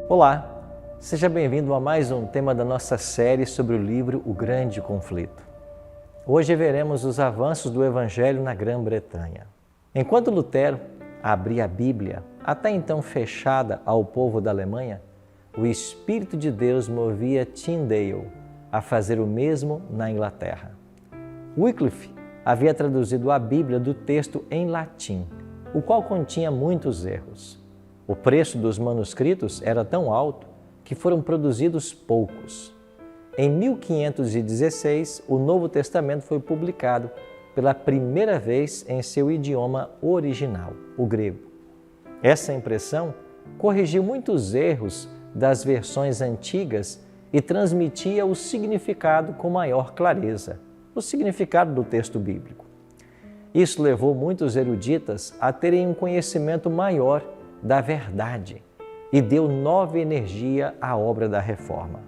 Olá, seja bem-vindo a mais um tema da nossa série sobre o livro O Grande Conflito. Hoje veremos os avanços do Evangelho na Grã-Bretanha. Enquanto Lutero abria a Bíblia, até então fechada ao povo da Alemanha, o Espírito de Deus movia Tyndale a fazer o mesmo na Inglaterra. Wycliffe havia traduzido a Bíblia do texto em latim, o qual continha muitos erros. O preço dos manuscritos era tão alto que foram produzidos poucos. Em 1516, o Novo Testamento foi publicado pela primeira vez em seu idioma original, o grego. Essa impressão corrigiu muitos erros das versões antigas e transmitia o significado com maior clareza, o significado do texto bíblico. Isso levou muitos eruditas a terem um conhecimento maior da verdade e deu nova energia à obra da reforma.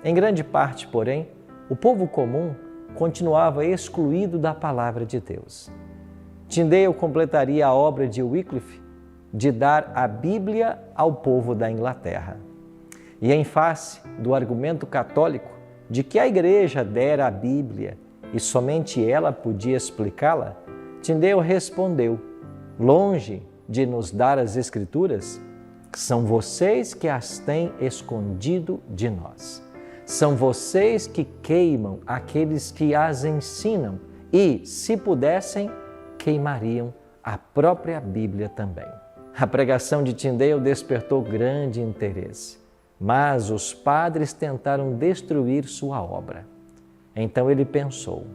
Em grande parte, porém, o povo comum continuava excluído da palavra de Deus. Tyndale completaria a obra de Wycliffe de dar a Bíblia ao povo da Inglaterra. E em face do argumento católico de que a Igreja dera a Bíblia e somente ela podia explicá-la, Tyndale respondeu: longe de nos dar as Escrituras, são vocês que as têm escondido de nós. São vocês que queimam aqueles que as ensinam e, se pudessem, queimariam a própria Bíblia também. A pregação de Tyndale despertou grande interesse, mas os padres tentaram destruir sua obra. Então ele pensou: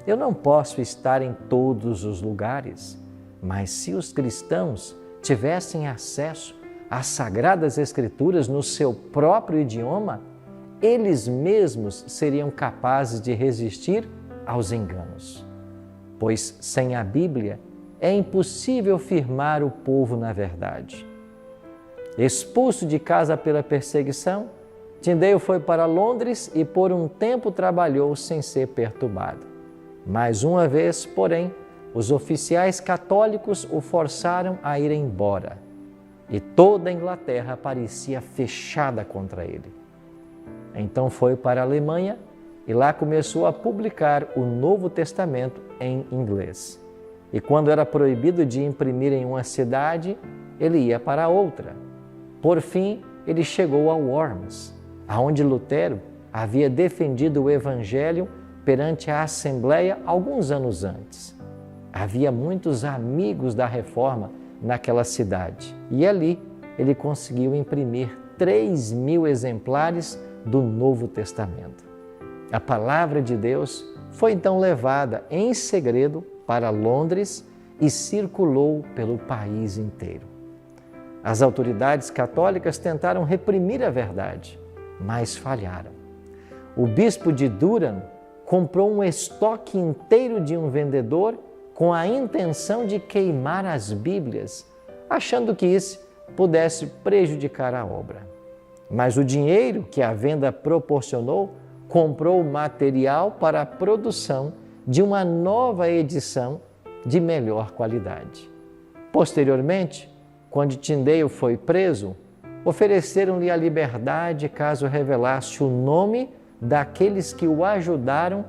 eu não posso estar em todos os lugares, mas se os cristãos tivessem acesso às Sagradas Escrituras no seu próprio idioma, eles mesmos seriam capazes de resistir aos enganos. Pois sem a Bíblia é impossível firmar o povo na verdade. Expulso de casa pela perseguição, Tyndale foi para Londres e por um tempo trabalhou sem ser perturbado. Mais uma vez, porém, os oficiais católicos o forçaram a ir embora e toda a Inglaterra parecia fechada contra ele. Então foi para a Alemanha e lá começou a publicar o Novo Testamento em inglês. E quando era proibido de imprimir em uma cidade, ele ia para outra. Por fim, ele chegou a Worms, aonde Lutero havia defendido o Evangelho perante a Assembleia alguns anos antes. Havia muitos amigos da Reforma naquela cidade e ali ele conseguiu imprimir 3.000 exemplares do Novo Testamento. A palavra de Deus foi então levada em segredo para Londres e circulou pelo país inteiro. As autoridades católicas tentaram reprimir a verdade, mas falharam. O bispo de Durham comprou um estoque inteiro de um vendedor com a intenção de queimar as Bíblias, achando que isso pudesse prejudicar a obra. Mas o dinheiro que a venda proporcionou comprou o material para a produção de uma nova edição de melhor qualidade. Posteriormente, quando Tyndale foi preso, ofereceram-lhe a liberdade caso revelasse o nome daqueles que o ajudaram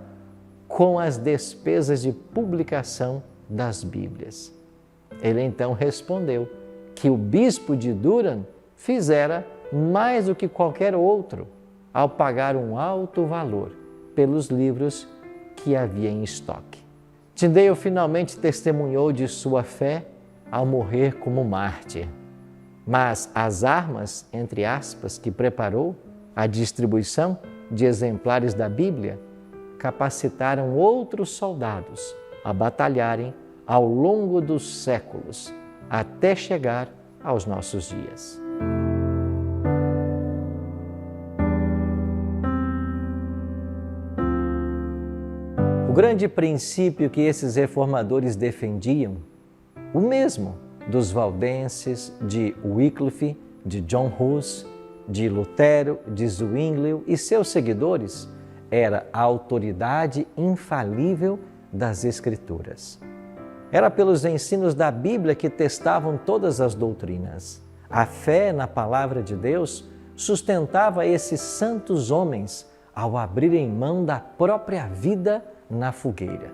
com as despesas de publicação das Bíblias. Ele então respondeu que o bispo de Durham fizera mais do que qualquer outro ao pagar um alto valor pelos livros que havia em estoque. Tyndale finalmente testemunhou de sua fé ao morrer como mártir. Mas as armas, entre aspas, que preparou, a distribuição de exemplares da Bíblia, capacitaram outros soldados a batalharem ao longo dos séculos, até chegar aos nossos dias. O grande princípio que esses reformadores defendiam, o mesmo dos valdenses, de Wycliffe, de John Hus, de Lutero, de Zwinglio e seus seguidores, era a autoridade infalível das Escrituras. Era pelos ensinos da Bíblia que testavam todas as doutrinas. A fé na palavra de Deus sustentava esses santos homens ao abrirem mão da própria vida na fogueira.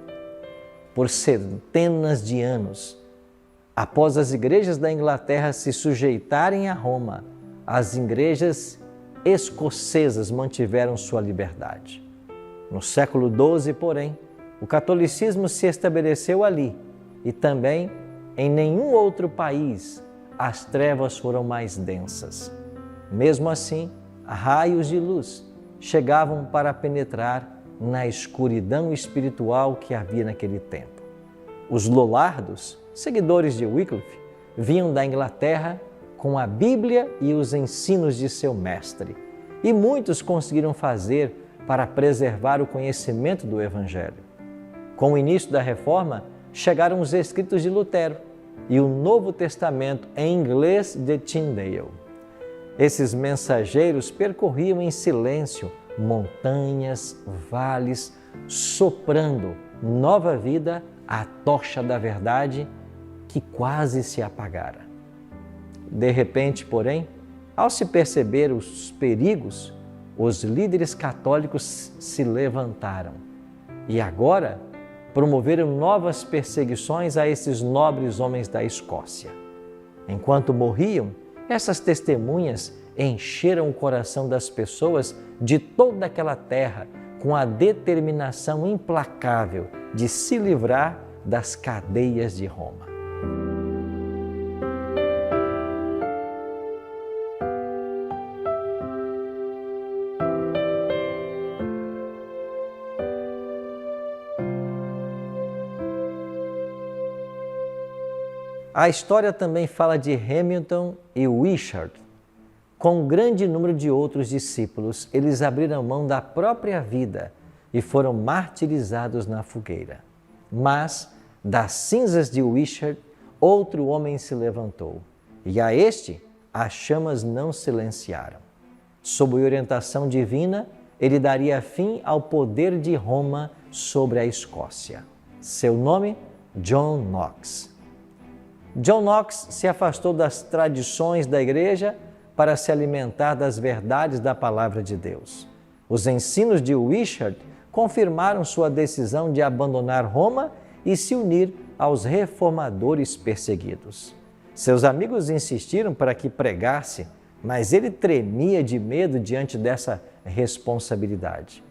Por centenas de anos, após as igrejas da Inglaterra se sujeitarem a Roma, as igrejas escocesas mantiveram sua liberdade. No século XII, porém, o catolicismo se estabeleceu ali e também em nenhum outro país as trevas foram mais densas. Mesmo assim, raios de luz chegavam para penetrar na escuridão espiritual que havia naquele tempo. Os Lollardos, seguidores de Wycliffe, vinham da Inglaterra com a Bíblia e os ensinos de seu mestre, e muitos conseguiram fazer para preservar o conhecimento do Evangelho. Com o início da Reforma, chegaram os escritos de Lutero e o Novo Testamento em inglês de Tyndale. Esses mensageiros percorriam em silêncio montanhas, vales, soprando nova vida à tocha da verdade que quase se apagara. De repente, porém, ao se perceber os perigos, os líderes católicos se levantaram e agora promoveram novas perseguições a esses nobres homens da Escócia. Enquanto morriam, essas testemunhas encheram o coração das pessoas de toda aquela terra com a determinação implacável de se livrar das cadeias de Roma. A história também fala de Hamilton e Wishart. Com um grande número de outros discípulos, eles abriram mão da própria vida e foram martirizados na fogueira. Mas, das cinzas de Wishart, outro homem se levantou, e a este as chamas não silenciaram. Sob orientação divina, ele daria fim ao poder de Roma sobre a Escócia. Seu nome? John Knox. John Knox se afastou das tradições da igreja para se alimentar das verdades da palavra de Deus. Os ensinos de Wishart confirmaram sua decisão de abandonar Roma e se unir aos reformadores perseguidos. Seus amigos insistiram para que pregasse, mas ele tremia de medo diante dessa responsabilidade.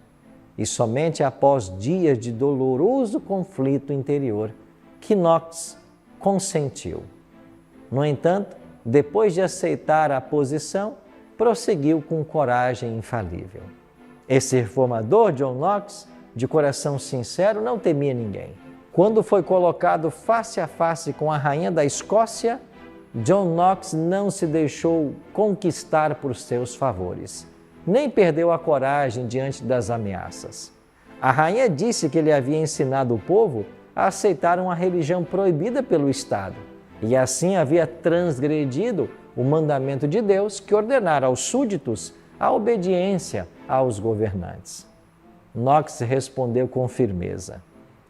E somente após dias de doloroso conflito interior que Knox consentiu. No entanto, depois de aceitar a posição, prosseguiu com coragem infalível. Esse reformador, John Knox, de coração sincero, não temia ninguém. Quando foi colocado face a face com a rainha da Escócia, John Knox não se deixou conquistar por seus favores, nem perdeu a coragem diante das ameaças. A rainha disse que ele havia ensinado o povo a aceitar uma religião proibida pelo Estado e assim havia transgredido o mandamento de Deus que ordenara aos súditos a obediência aos governantes. Knox respondeu com firmeza: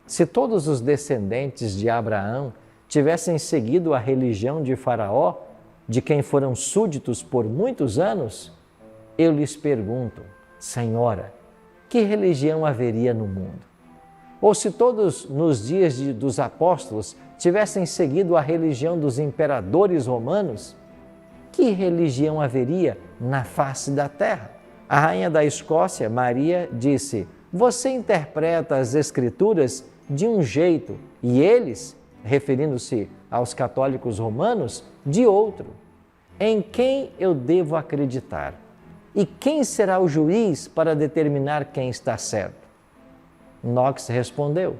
se todos os descendentes de Abraão tivessem seguido a religião de Faraó, de quem foram súditos por muitos anos, eu lhes pergunto, Senhora, que religião haveria no mundo? Ou se todos nos dias dos apóstolos tivessem seguido a religião dos imperadores romanos, que religião haveria na face da terra? A rainha da Escócia, Maria, disse: você interpreta as Escrituras de um jeito e eles, referindo-se aos católicos romanos, de outro. Em quem eu devo acreditar? E quem será o juiz para determinar quem está certo? Knox respondeu: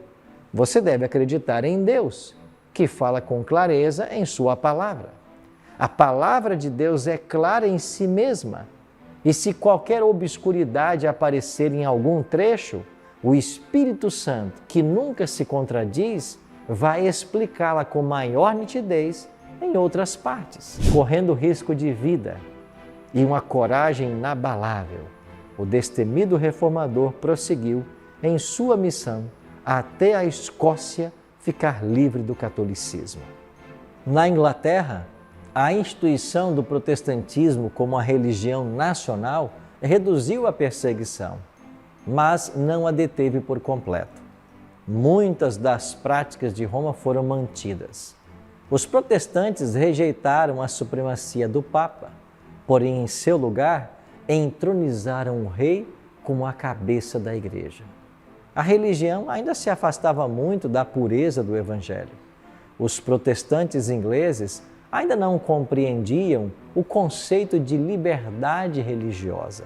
você deve acreditar em Deus, que fala com clareza em sua palavra. A palavra de Deus é clara em si mesma, e se qualquer obscuridade aparecer em algum trecho, o Espírito Santo, que nunca se contradiz, vai explicá-la com maior nitidez em outras partes. Correndo risco de vida e uma coragem inabalável, o destemido reformador prosseguiu em sua missão até a Escócia ficar livre do catolicismo. Na Inglaterra, A instituição do protestantismo como a religião nacional reduziu a perseguição, mas não a deteve por completo. Muitas das práticas de Roma foram mantidas. Os protestantes rejeitaram a supremacia do Papa, porém, em seu lugar, entronizaram o rei como a cabeça da igreja. A religião ainda se afastava muito da pureza do Evangelho. Os protestantes ingleses ainda não compreendiam o conceito de liberdade religiosa.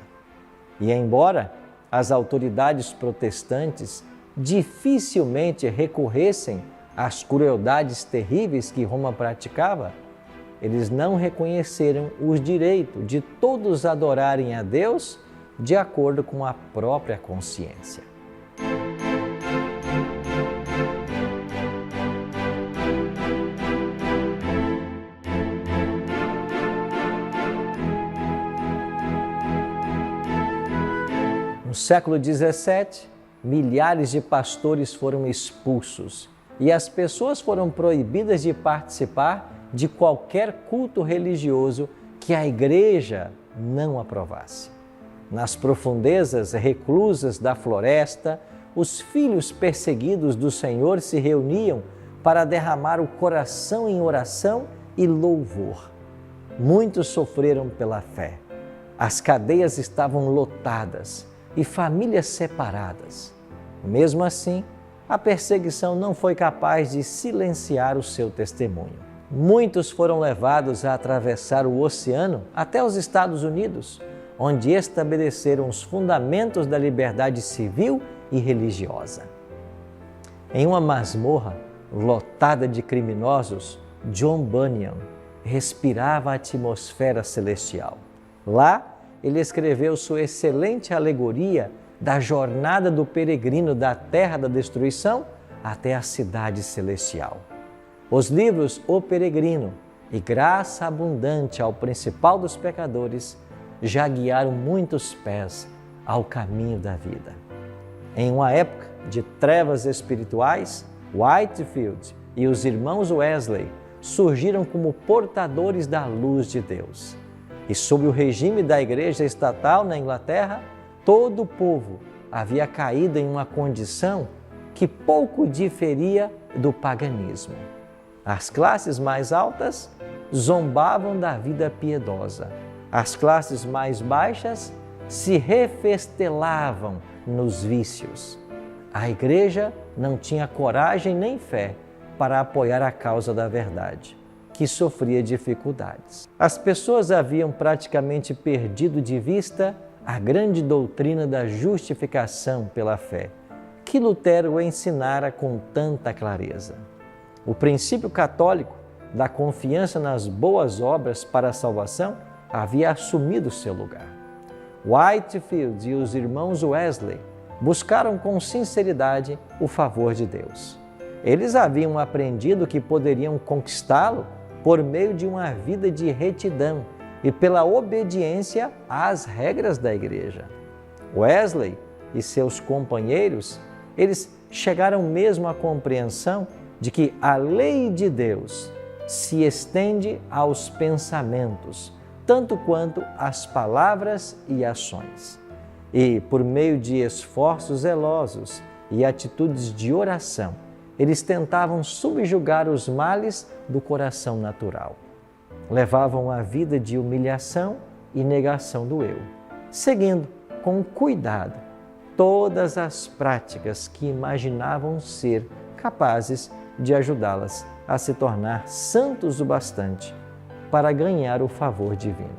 E embora as autoridades protestantes dificilmente recorressem às crueldades terríveis que Roma praticava, eles não reconheceram o direito de todos adorarem a Deus de acordo com a própria consciência. No século XVII, milhares de pastores foram expulsos e as pessoas foram proibidas de participar de qualquer culto religioso que a igreja não aprovasse. Nas profundezas reclusas da floresta, os filhos perseguidos do Senhor se reuniam para derramar o coração em oração e louvor. Muitos sofreram pela fé. As cadeias estavam lotadas e famílias separadas. Mesmo assim, a perseguição não foi capaz de silenciar o seu testemunho. Muitos foram levados a atravessar o oceano até os Estados Unidos, onde estabeleceram os fundamentos da liberdade civil e religiosa. Em uma masmorra lotada de criminosos, John Bunyan respirava a atmosfera celestial. Lá, ele escreveu sua excelente alegoria da jornada do peregrino da terra da destruição até a cidade celestial. Os livros O Peregrino e Graça Abundante ao Principal dos Pecadores já guiaram muitos pés ao caminho da vida. Em uma época de trevas espirituais, Whitefield e os irmãos Wesley surgiram como portadores da luz de Deus. E sob o regime da Igreja Estatal na Inglaterra, todo o povo havia caído em uma condição que pouco diferia do paganismo. As classes mais altas zombavam da vida piedosa. As classes mais baixas se refestelavam nos vícios. A Igreja não tinha coragem nem fé para apoiar a causa da verdade, que sofria dificuldades. As pessoas haviam praticamente perdido de vista a grande doutrina da justificação pela fé, que Lutero ensinara com tanta clareza. O princípio católico da confiança nas boas obras para a salvação havia assumido seu lugar. Whitefield e os irmãos Wesley buscaram com sinceridade o favor de Deus. Eles haviam aprendido que poderiam conquistá-lo por meio de uma vida de retidão e pela obediência às regras da igreja. Wesley e seus companheiros, eles chegaram mesmo à compreensão de que a lei de Deus se estende aos pensamentos, tanto quanto às palavras e ações. E, por meio de esforços zelosos e atitudes de oração, eles tentavam subjugar os males do coração natural. Levavam a vida de humilhação e negação do eu, seguindo com cuidado todas as práticas que imaginavam ser capazes de ajudá-las a se tornar santos o bastante para ganhar o favor divino.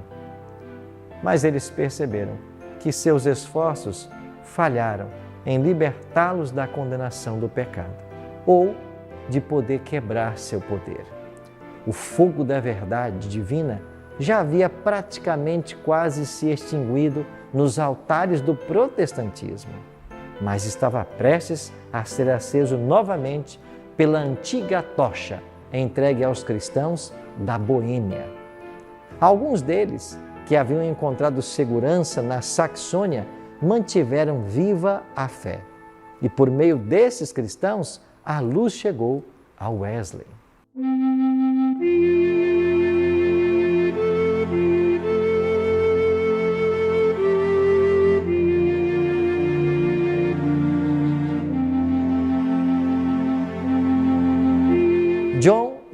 Mas eles perceberam que seus esforços falharam em libertá-los da condenação do pecado ou de poder quebrar seu poder. O fogo da verdade divina já havia praticamente quase se extinguido nos altares do protestantismo, mas estava prestes a ser aceso novamente pela antiga tocha entregue aos cristãos da Boêmia. Alguns deles, que haviam encontrado segurança na Saxônia, mantiveram viva a fé. E por meio desses cristãos, a luz chegou a Wesley.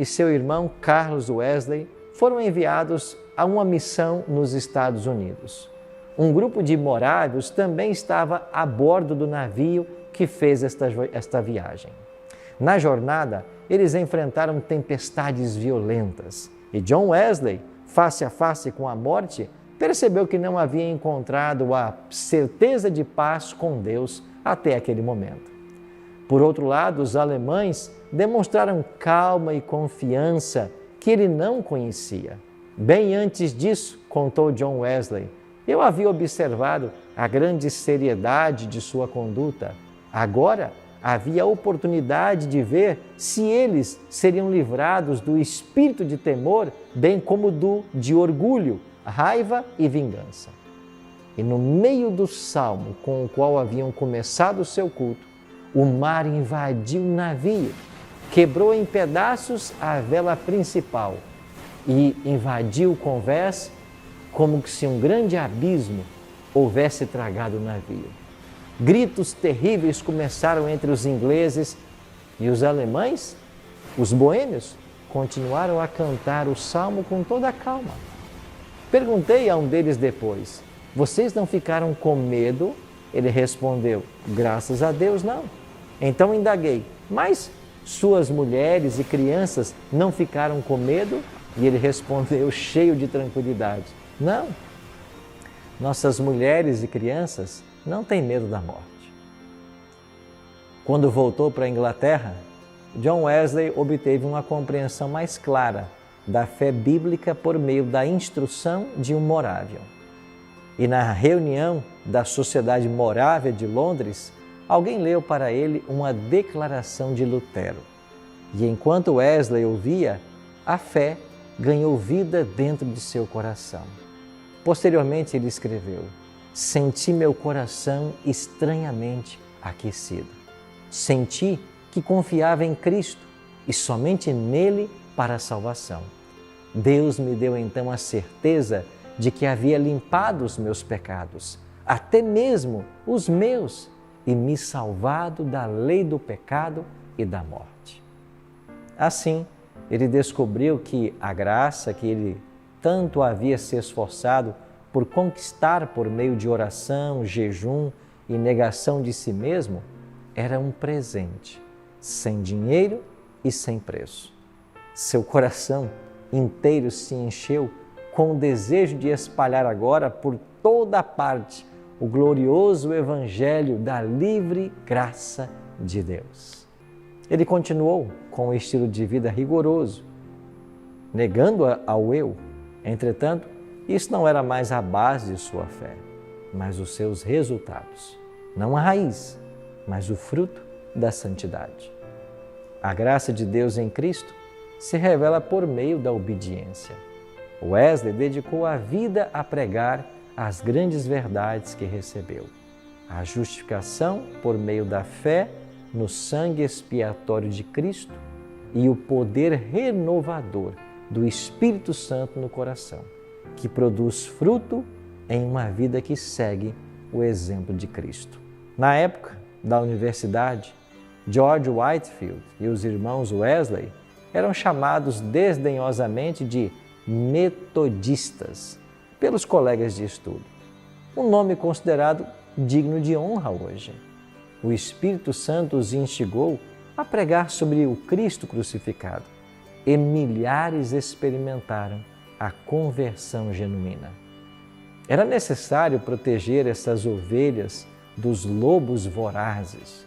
e seu irmão Carlos Wesley foram enviados a uma missão nos Estados Unidos. Um grupo de morávios também estava a bordo do navio que fez esta viagem. Na jornada, eles enfrentaram tempestades violentas e John Wesley, face a face com a morte, percebeu que não havia encontrado a certeza de paz com Deus até aquele momento. Por outro lado, os alemães demonstraram calma e confiança que ele não conhecia. Bem antes disso, contou John Wesley, eu havia observado a grande seriedade de sua conduta. Agora havia a oportunidade de ver se eles seriam livrados do espírito de temor, bem como de orgulho, raiva e vingança. E no meio do salmo com o qual haviam começado o seu culto, o mar invadiu o navio, quebrou em pedaços a vela principal e invadiu o convés como se um grande abismo houvesse tragado o navio. Gritos terríveis começaram entre os ingleses e os alemães, os boêmios, continuaram a cantar o salmo com toda a calma. Perguntei a um deles depois, vocês não ficaram com medo? Ele respondeu, graças a Deus não. Então indaguei, mas suas mulheres e crianças não ficaram com medo? E ele respondeu cheio de tranquilidade, não. Nossas mulheres e crianças não têm medo da morte. Quando voltou para a Inglaterra, John Wesley obteve uma compreensão mais clara da fé bíblica por meio da instrução de um morável. E na reunião da Sociedade Morávia de Londres, alguém leu para ele uma declaração de Lutero. E enquanto Wesley ouvia, a fé ganhou vida dentro de seu coração. Posteriormente ele escreveu, senti meu coração estranhamente aquecido. Senti que confiava em Cristo e somente nele para a salvação. Deus me deu então a certeza de que havia limpado os meus pecados, até mesmo os meus, e me salvado da lei do pecado e da morte. Assim, ele descobriu que a graça que ele tanto havia se esforçado por conquistar por meio de oração, jejum e negação de si mesmo, era um presente, sem dinheiro e sem preço. Seu coração inteiro se encheu com o desejo de espalhar agora por toda a parte o glorioso Evangelho da livre graça de Deus. Ele continuou com um estilo de vida rigoroso, negando ao eu. Entretanto, isso não era mais a base de sua fé, mas os seus resultados. Não a raiz, mas o fruto da santidade. A graça de Deus em Cristo se revela por meio da obediência. Wesley dedicou a vida a pregar as grandes verdades que recebeu. A justificação por meio da fé no sangue expiatório de Cristo e o poder renovador do Espírito Santo no coração, que produz fruto em uma vida que segue o exemplo de Cristo. Na época da universidade, George Whitefield e os irmãos Wesley eram chamados desdenhosamente de metodistas pelos colegas de estudo. Um nome considerado digno de honra hoje. O Espírito Santo os instigou a pregar sobre o Cristo crucificado e milhares experimentaram a conversão genuína. Era necessário proteger essas ovelhas dos lobos vorazes.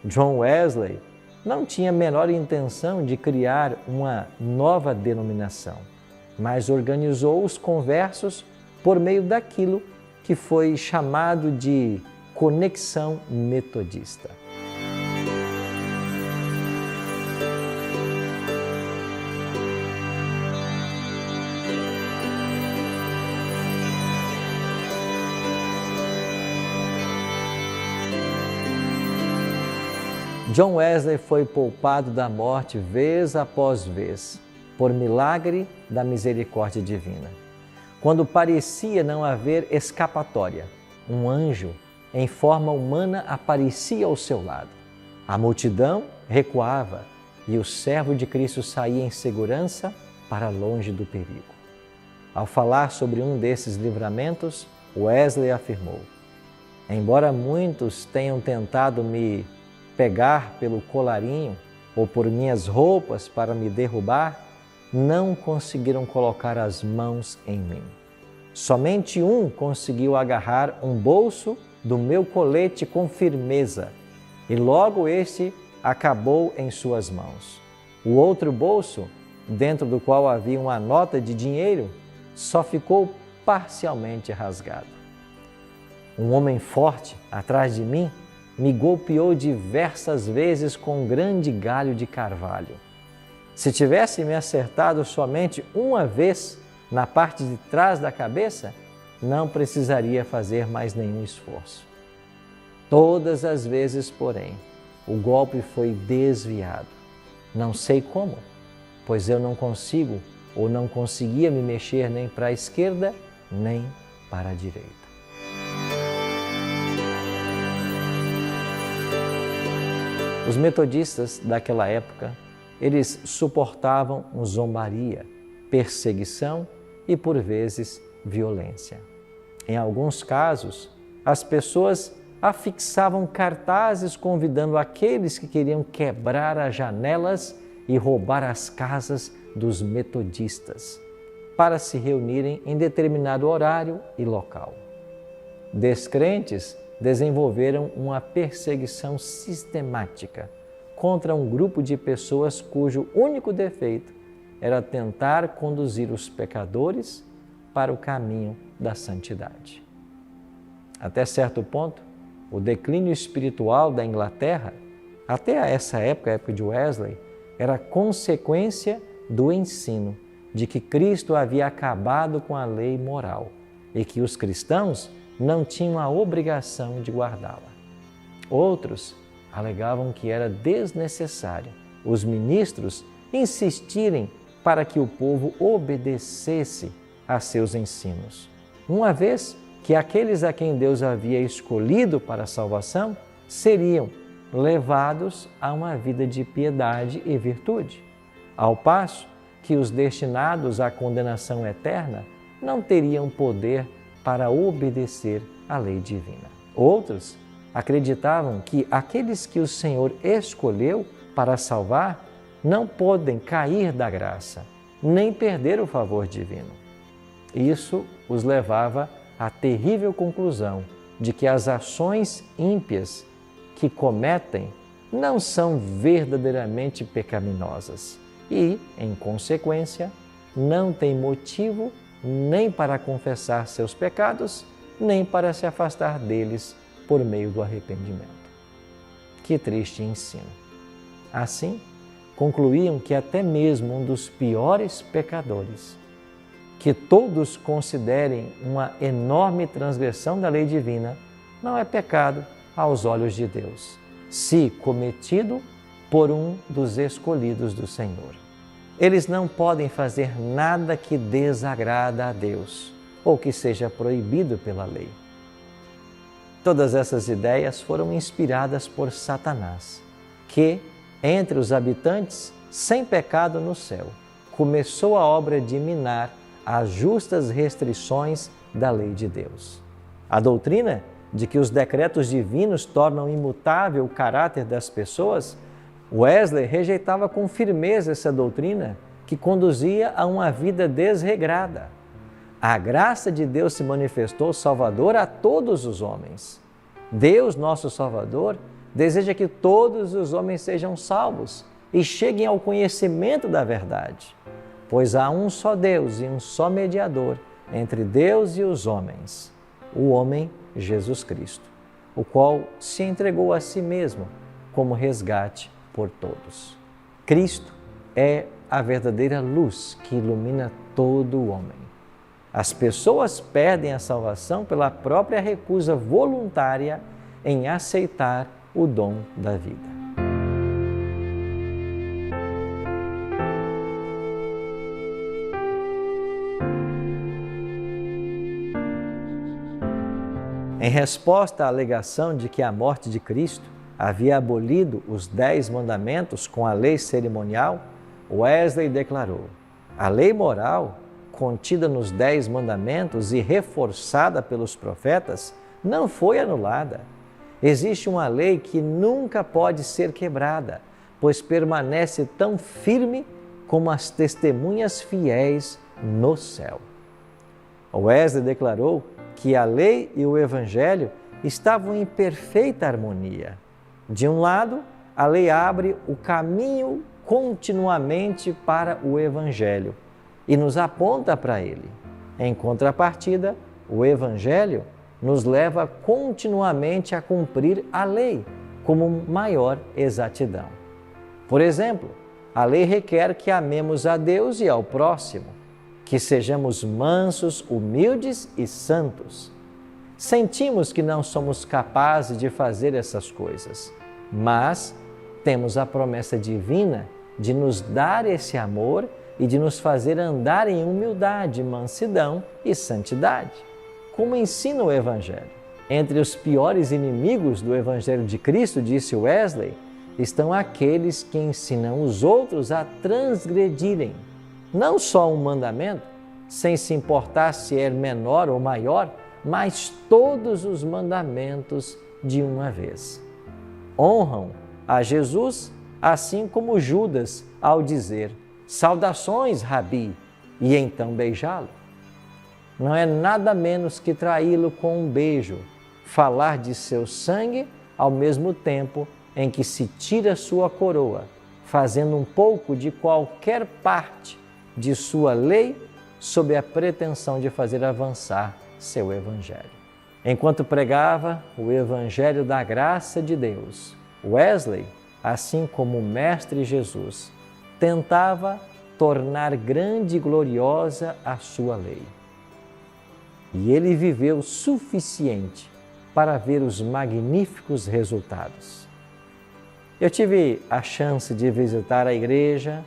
John Wesley não tinha a menor intenção de criar uma nova denominação, mas organizou os conversos por meio daquilo que foi chamado de Conexão Metodista. John Wesley foi poupado da morte vez após vez, por milagre da misericórdia divina. Quando parecia não haver escapatória, um anjo em forma humana aparecia ao seu lado. A multidão recuava e o servo de Cristo saía em segurança para longe do perigo. Ao falar sobre um desses livramentos, Wesley afirmou: embora muitos tenham tentado me pegar pelo colarinho ou por minhas roupas para me derrubar, não conseguiram colocar as mãos em mim. Somente um conseguiu agarrar um bolso do meu colete com firmeza, e logo este acabou em suas mãos. O outro bolso, dentro do qual havia uma nota de dinheiro, só ficou parcialmente rasgado. Um homem forte, atrás de mim, me golpeou diversas vezes com um grande galho de carvalho. Se tivesse me acertado somente uma vez na parte de trás da cabeça, não precisaria fazer mais nenhum esforço. Todas as vezes, porém, o golpe foi desviado. Não sei como, pois eu não consigo ou não conseguia me mexer nem para a esquerda nem para a direita. Os metodistas daquela época, eles suportavam zombaria, perseguição e, por vezes, violência. Em alguns casos, as pessoas afixavam cartazes convidando aqueles que queriam quebrar as janelas e roubar as casas dos metodistas para se reunirem em determinado horário e local. Descrentes desenvolveram uma perseguição sistemática contra um grupo de pessoas cujo único defeito era tentar conduzir os pecadores para o caminho da santidade. Até certo ponto, o declínio espiritual da Inglaterra, até essa época, a época de Wesley, era consequência do ensino de que Cristo havia acabado com a lei moral e que os cristãos não tinham a obrigação de guardá-la. Outros alegavam que era desnecessário os ministros insistirem para que o povo obedecesse a seus ensinos, uma vez que aqueles a quem Deus havia escolhido para a salvação seriam levados a uma vida de piedade e virtude, ao passo que os destinados à condenação eterna não teriam poder para obedecer à lei divina. Outros acreditavam que aqueles que o Senhor escolheu para salvar não podem cair da graça, nem perder o favor divino. Isso os levava à terrível conclusão de que as ações ímpias que cometem não são verdadeiramente pecaminosas e, em consequência, não têm motivo nem para confessar seus pecados, nem para se afastar deles por meio do arrependimento. Que triste ensino! Assim, concluíam que até mesmo um dos piores pecadores, que todos considerem uma enorme transgressão da lei divina, não é pecado aos olhos de Deus, se cometido por um dos escolhidos do Senhor. Eles não podem fazer nada que desagrada a Deus ou que seja proibido pela lei. Todas essas ideias foram inspiradas por Satanás, que, entre os habitantes sem pecado no céu, começou a obra de minar as justas restrições da lei de Deus. A doutrina de que os decretos divinos tornam imutável o caráter das pessoas, Wesley rejeitava com firmeza essa doutrina que conduzia a uma vida desregrada. A graça de Deus se manifestou salvadora a todos os homens. Deus, nosso Salvador, deseja que todos os homens sejam salvos e cheguem ao conhecimento da verdade, pois há um só Deus e um só mediador entre Deus e os homens, o homem Jesus Cristo, o qual se entregou a si mesmo como resgate por todos. Cristo é a verdadeira luz que ilumina todo o homem. As pessoas perdem a salvação pela própria recusa voluntária em aceitar o dom da vida. Em resposta à alegação de que a morte de Cristo havia abolido os 10 mandamentos com a lei cerimonial, Wesley declarou: a lei moral, contida nos 10 mandamentos e reforçada pelos profetas, não foi anulada. Existe uma lei que nunca pode ser quebrada, pois permanece tão firme como as testemunhas fiéis no céu. Wesley declarou que a lei e o Evangelho estavam em perfeita harmonia. De um lado, a lei abre o caminho continuamente para o Evangelho e nos aponta para ele. Em contrapartida, o Evangelho nos leva continuamente a cumprir a lei como maior exatidão. Por exemplo, a lei requer que amemos a Deus e ao próximo, que sejamos mansos, humildes e santos. Sentimos que não somos capazes de fazer essas coisas, mas temos a promessa divina de nos dar esse amor e de nos fazer andar em humildade, mansidão e santidade, como ensina o Evangelho. Entre os piores inimigos do Evangelho de Cristo, disse Wesley, estão aqueles que ensinam os outros a transgredirem não só um mandamento, sem se importar se é menor ou maior, mas todos os mandamentos de uma vez. Honram a Jesus, assim como Judas, ao dizer: saudações, Rabi, e então beijá-lo. Não é nada menos que traí-lo com um beijo, falar de seu sangue ao mesmo tempo em que se tira sua coroa, fazendo um pouco de qualquer parte de sua lei sob a pretensão de fazer avançar seu Evangelho. Enquanto pregava o Evangelho da graça de Deus, Wesley, assim como o Mestre Jesus, tentava tornar grande e gloriosa a sua lei. E ele viveu o suficiente para ver os magníficos resultados. Eu tive a chance de visitar a igreja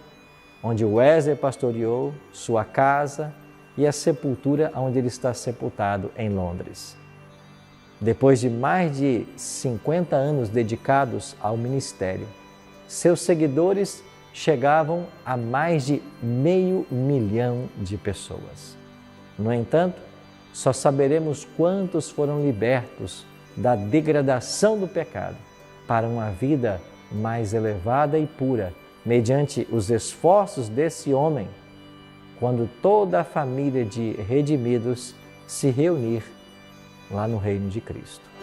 onde Wesley pastoreou, sua casa e a sepultura onde ele está sepultado em Londres. Depois de mais de 50 anos dedicados ao ministério, seus seguidores chegavam a mais de 500 mil de pessoas. No entanto, só saberemos quantos foram libertos da degradação do pecado para uma vida mais elevada e pura, mediante os esforços desse homem, quando toda a família de redimidos se reunir lá no reino de Cristo.